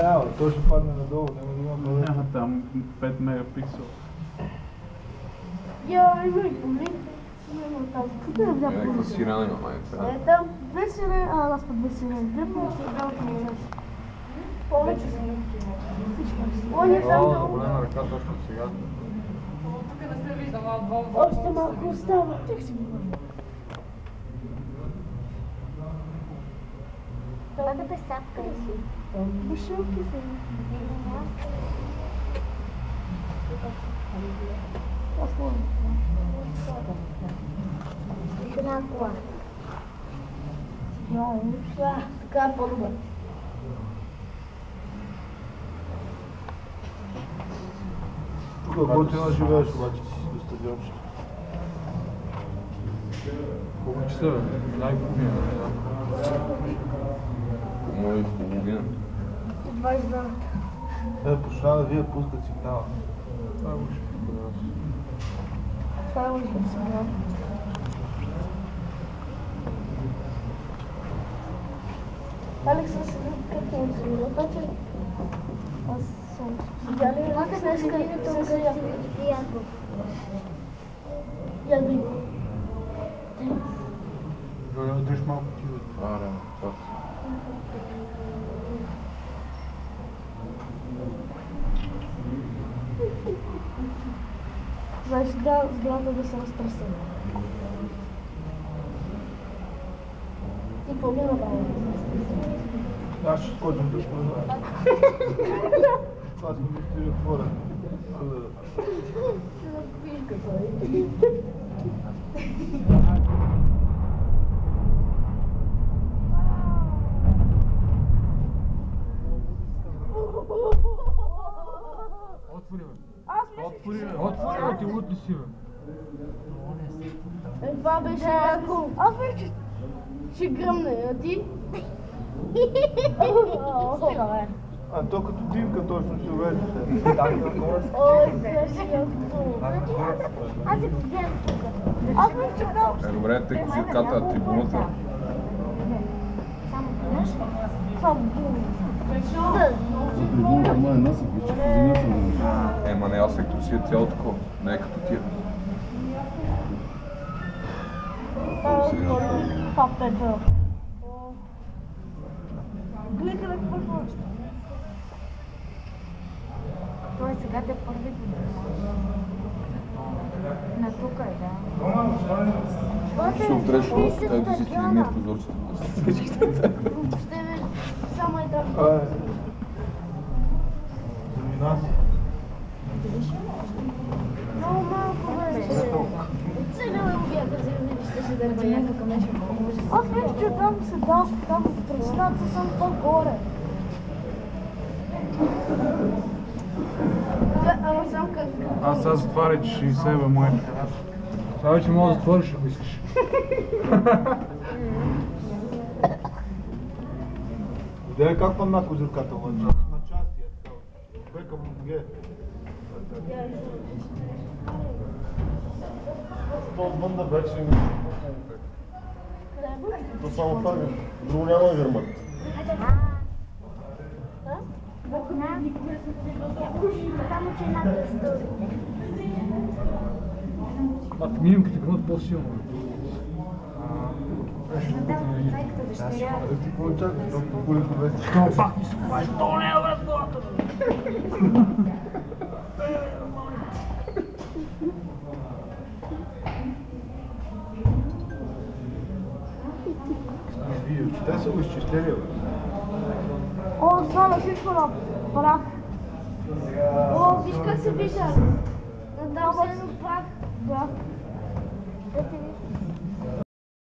Няма, той ще падне надолу, няма да има проблем. Няма там 5 мегапиксела. Я има и полите. Няма там. Някаква сирена има май това. Там две сирене, аз път две сирене. Дръпна се отделата на чаш. Повече са някакви. Он е сам долу. Голема ръка точно сега. Тук не се вижда, Още малко остава. Тих си го върна. Това да бе сапка ли си? Бушилки са. Аз мога. Една кола. Така е по-добре. Тук готина живееш обаче до стадиончето. Колко часа бе? Най-половина. По-мои половина. 22. Почна да вие пускат сигнала. Това е лошо. Това е лъжа сигнал. Алекс, аз се как не си обаче. Аз съм. Видяли ли как се Янко. Я да има. Жоля, дръж малко тива. Да, това си. Значи сграда да се разтърся. И по-ми направи. Аз ще скочим да школа. Това сме ги отворен. Виж какво е. Отвори ме. Аз Отвори, ти лут ли си бе? това беше яко. Аз вече ще гръмне, а ти? Стига, бе. А то като димка точно ще увежда се. Ой, беше яко. Аз се гледам тук. Аз вече чакал. Добре, тъй като си отката трибуната. Само веднъж. Само Трибуната май насък, вече в земята. Ема не, аз сектор си е цяло такова. Не е като тия. Папето. Гледай какво е. Той сега те първи на тук е, да. Ще отреш просто, където си стигне в прозорците. Ще ме само е там. Замина си. Много малко беше. Сега ме убяха, за да вижте се да ръба някакъв нещо. Аз вече че там се дам, там в председателството съм по-горе. Ама сам как... Аз сега затваря, че 60 бе, майка. Сега вече мога да затвориш, ако искаш. Гледай как пъм на козирката, лъча. На части е така. Бека му ге. То отвън да вече има. То само първи. Друго няма да гърмат. Само че една история. А в минимките гръмат по-силно. Майката дъщеря. Ти какво очакваш? Толкова хубаво вече. Що пак ми се купаеш 100 лева в главата? Те са го изчислили, бе. О, знаме всичко на прах. О, виж как се вижда. Надам се на прах. Да. Да те виждаш.